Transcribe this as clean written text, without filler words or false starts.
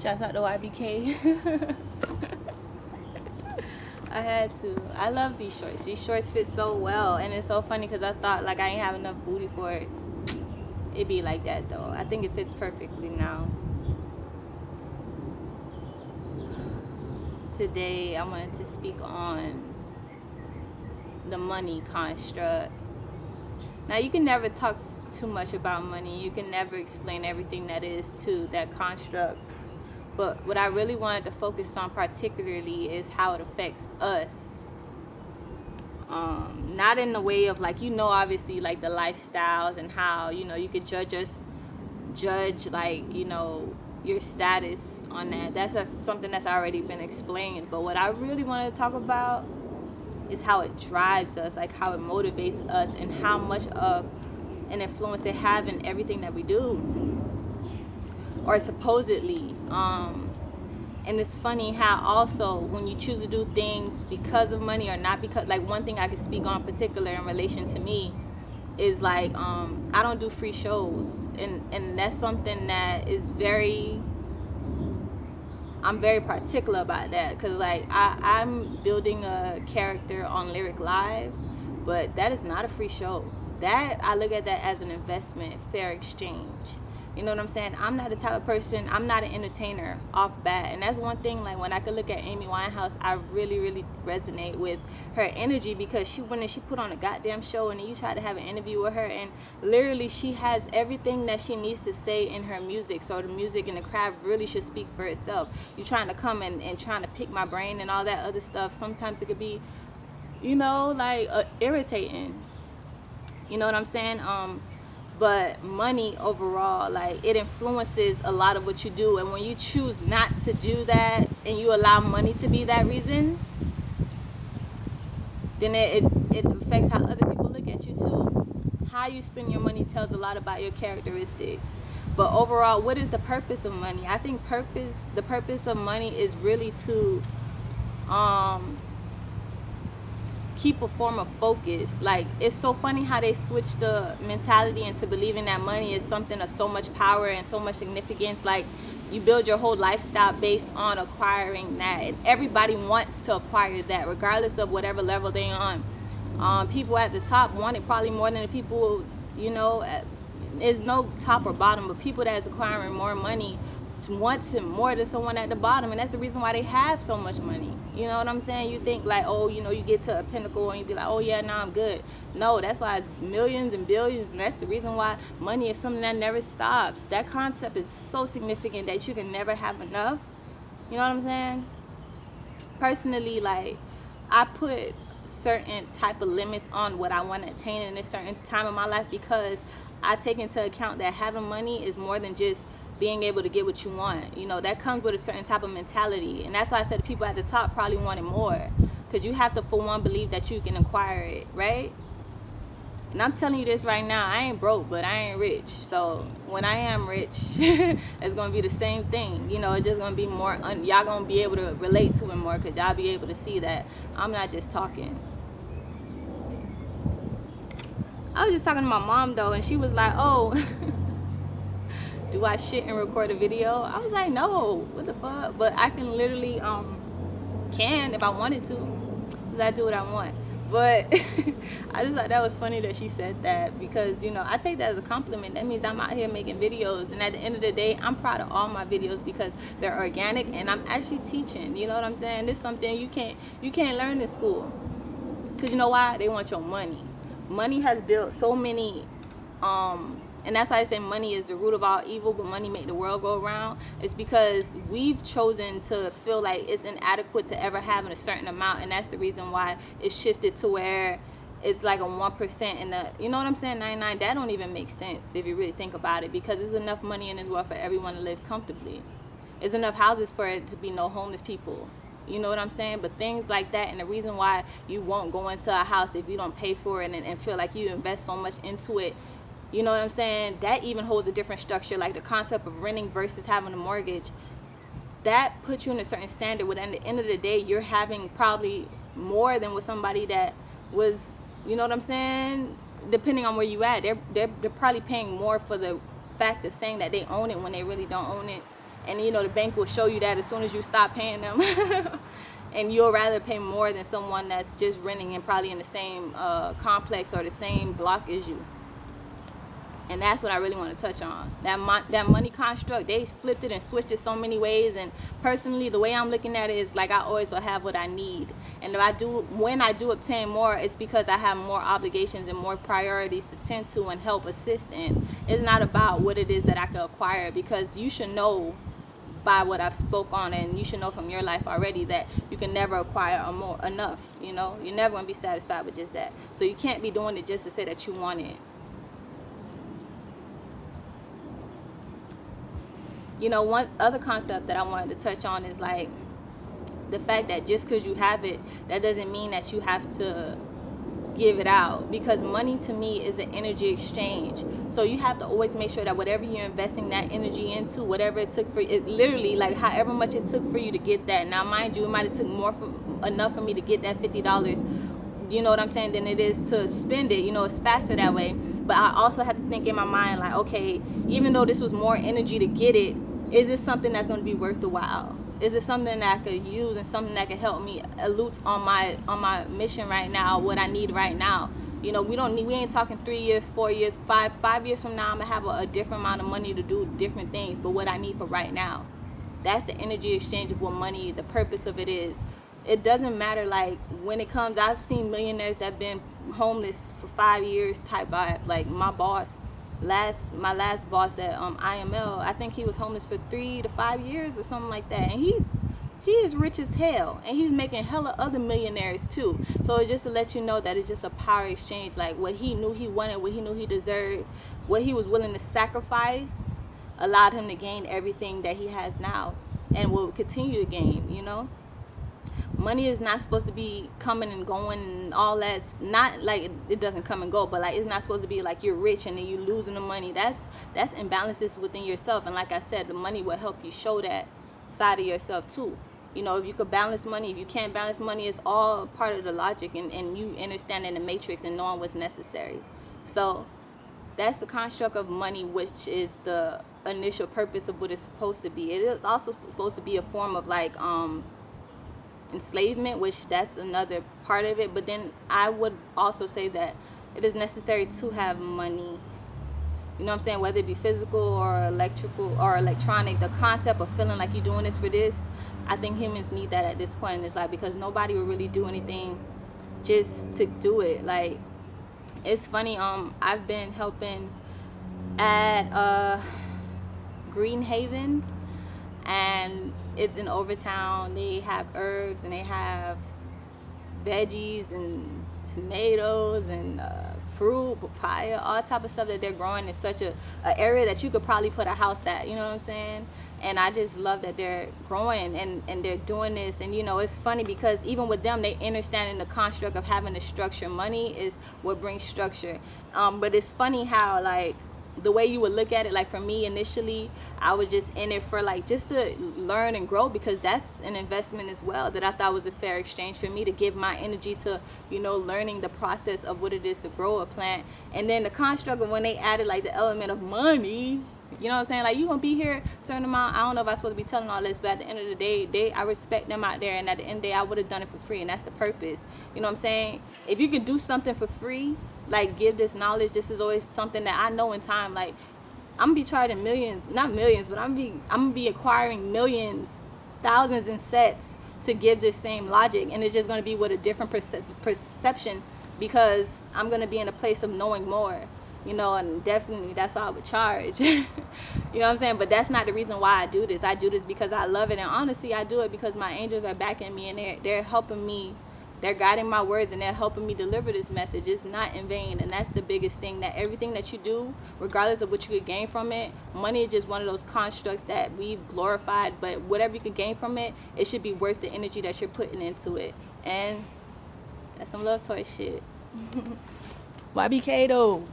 Shouts out to YBK. I had to. I love these shorts. These shorts fit so well, and it's so funny because I thought like I ain't have enough booty for it. It be like that though. I think it fits perfectly now. Today I wanted to speak on the money construct. Now you can never talk too much about money. You can never explain everything that is to that construct. But what I really wanted to focus on particularly is how it affects us. Not in the way of like, obviously like the lifestyles and how, you could judge like, your status on that. That's something that's already been explained. But what I really wanted to talk about is how it drives us, like how it motivates us and how much of an influence it have in everything that we do. Or supposedly. And it's funny how also when you choose to do things because of money or not because, like one thing I could speak on particular in relation to me is like, I don't do free shows. And that's something that is I'm very particular about that because like I'm building a character on Lyric Live, but that is not a free show. That I look at that as an investment, fair exchange. You know what I'm saying? I'm not the type of person, I'm not an entertainer off bat. And that's one thing, like when I could look at Amy Winehouse, I really, really resonate with her energy because when she put on a goddamn show and then you try to have an interview with her and literally she has everything that she needs to say in her music. So the music and the craft really should speak for itself. You're trying to come and trying to pick my brain and all that other stuff. Sometimes it could be, irritating. You know what I'm saying? But money overall, like it influences a lot of what you do, and when you choose not to do that and you allow money to be that reason, then it affects how other people look at you too. How you spend your money tells a lot about your characteristics. But overall, what is the purpose of money? I think the purpose of money is really to keep a form of focus. Like it's so funny how they switch the mentality into believing that money is something of so much power and so much significance. Like you build your whole lifestyle based on acquiring that, and everybody wants to acquire that regardless of whatever level they're on. People at the top want it probably more than the people, there's no top or bottom, but people that's acquiring more money wants it more than someone at the bottom, and that's the reason why they have so much money. You know what I'm saying? You think like, you get to a pinnacle and you be like, oh yeah, now I'm good. No, that's why it's millions and billions, and that's the reason why money is something that never stops. That concept is so significant that you can never have enough. You know what I'm saying? Personally, like I put certain type of limits on what I want to attain in a certain time of my life because I take into account that having money is more than just being able to get what you want. That comes with a certain type of mentality, and that's why I said the people at the top probably wanted more, because you have to, for one, believe that you can acquire it, right? And I'm telling you this right now, I ain't broke, but I ain't rich. So when I am rich, it's gonna be the same thing. It's just gonna be more y'all gonna be able to relate to it more, because y'all be able to see that I'm not just talking. I was just talking to my mom though, and she was like, oh, do I shit and record a video? I was like, no, what the fuck? But I can literally, can if I wanted to, because I do what I want. But I just thought that was funny that she said that, because, I take that as a compliment. That means I'm out here making videos, and at the end of the day, I'm proud of all my videos because they're organic and I'm actually teaching. You know what I'm saying? This is something you can't learn in school. Because you know why? They want your money. Money has built so many, and that's why I say money is the root of all evil, but money make the world go around. It's because we've chosen to feel like it's inadequate to ever having a certain amount, and that's the reason why it's shifted to where it's like a 1% and you know what I'm saying, 99. That don't even make sense if you really think about it, because there's enough money in this world for everyone to live comfortably. There's enough houses for it to be no homeless people. You know what I'm saying? But things like that, and the reason why you won't go into a house if you don't pay for it and feel like you invest so much into it, you know what I'm saying? That even holds a different structure, like the concept of renting versus having a mortgage. That puts you in a certain standard, but at the end of the day, you're having probably more than with somebody that was, you know what I'm saying? Depending on where you at, they're probably paying more for the fact of saying that they own it when they really don't own it. And you know, the bank will show you that as soon as you stop paying them. And you'll rather pay more than someone that's just renting and probably in the same complex or the same block as you. And that's what I really want to touch on. That money construct, they flipped it and switched it so many ways. And personally, the way I'm looking at it is like I always will have what I need. And when I do obtain more, it's because I have more obligations and more priorities to tend to and help assist in. It's not about what it is that I could acquire, because you should know by what I've spoke on, and you should know from your life already that you can never acquire enough. You know, you're never going to be satisfied with just that. So you can't be doing it just to say that you want it. You know, one other concept that I wanted to touch on is like the fact that just because you have it, that doesn't mean that you have to give it out, because money to me is an energy exchange. So you have to always make sure that whatever you're investing that energy into, whatever it took for it, literally like however much it took for you to get that. Now mind you, it might have took enough for me to get that $50, you know what I'm saying, than it is to spend it. You know, it's faster that way. But I also have to think in my mind like, okay, even though this was more energy to get it, is this something that's going to be worth the while? Is it something that I could use and something that could help me elude on my mission right now, what I need right now? You know, we ain't talking 3 years, 4 years, 5 years from now, I'm gonna have a different amount of money to do different things, but what I need for right now. That's the energy exchange of what money, the purpose of it is. It doesn't matter, like when it comes, I've seen millionaires that have been homeless for 5 years type vibe. Like my last boss at IML, I think he was homeless for 3 to 5 years or something like that, and he is rich as hell, and he's making hella other millionaires too. So it's just to let you know that it's just a power exchange. Like what he knew he wanted, what he knew he deserved, what he was willing to sacrifice allowed him to gain everything that he has now and will continue to gain. You know, money is not supposed to be coming and going and all that's not like it doesn't come and go, but like it's not supposed to be like you're rich and then you losing the money. That's imbalances within yourself. And like I said, the money will help you show that side of yourself too. You know, if you could balance money, if you can't balance money, it's all part of the logic and you understanding the matrix and knowing what's necessary. So that's the construct of money, which is the initial purpose of what it's supposed to be. It is also supposed to be a form of like enslavement, which that's another part of it. But then I would also say that it is necessary to have money. You know what I'm saying? Whether it be physical or electrical or electronic, the concept of feeling like you're doing this for this, I think humans need that at this point in this life, because nobody will really do anything just to do it. Like, it's funny, I've been helping at Green Haven, and it's in Overtown. They have herbs and they have veggies and tomatoes and fruit, papaya, all type of stuff that they're growing in such a area that you could probably put a house at, you know what I'm saying? And I just love that they're growing and they're doing this. And you know, it's funny because even with them, they understand in the construct of having the structure. Money is what brings structure. But it's funny how like the way you would look at it, like for me initially, I was just in it for like just to learn and grow, because that's an investment as well that I thought was a fair exchange for me to give my energy to, you know, learning the process of what it is to grow a plant. And then the construct of when they added like the element of money, you know what I'm saying, like you're gonna be here a certain amount. I don't know if I'm supposed to be telling all this, but at the end of the day, I respect them out there, and at the end of the day I would have done it for free, and that's the purpose. You know what I'm saying? If you can do something for free, like give this knowledge, this is always something that I know in time, like I'm gonna be charging millions, not millions, but I'm gonna be acquiring millions, thousands in sets to give this same logic, and it's just gonna be with a different perception, because I'm gonna be in a place of knowing more, you know, and definitely that's why I would charge. You know what I'm saying? But that's not the reason why I do this. I do this because I love it, and honestly I do it because my angels are backing me, and they're helping me. They're guiding my words, and they're helping me deliver this message. It's not in vain, and that's the biggest thing, that everything that you do, regardless of what you could gain from it, money is just one of those constructs that we've glorified, but whatever you could gain from it, it should be worth the energy that you're putting into it. And that's some love toy shit. YBK though.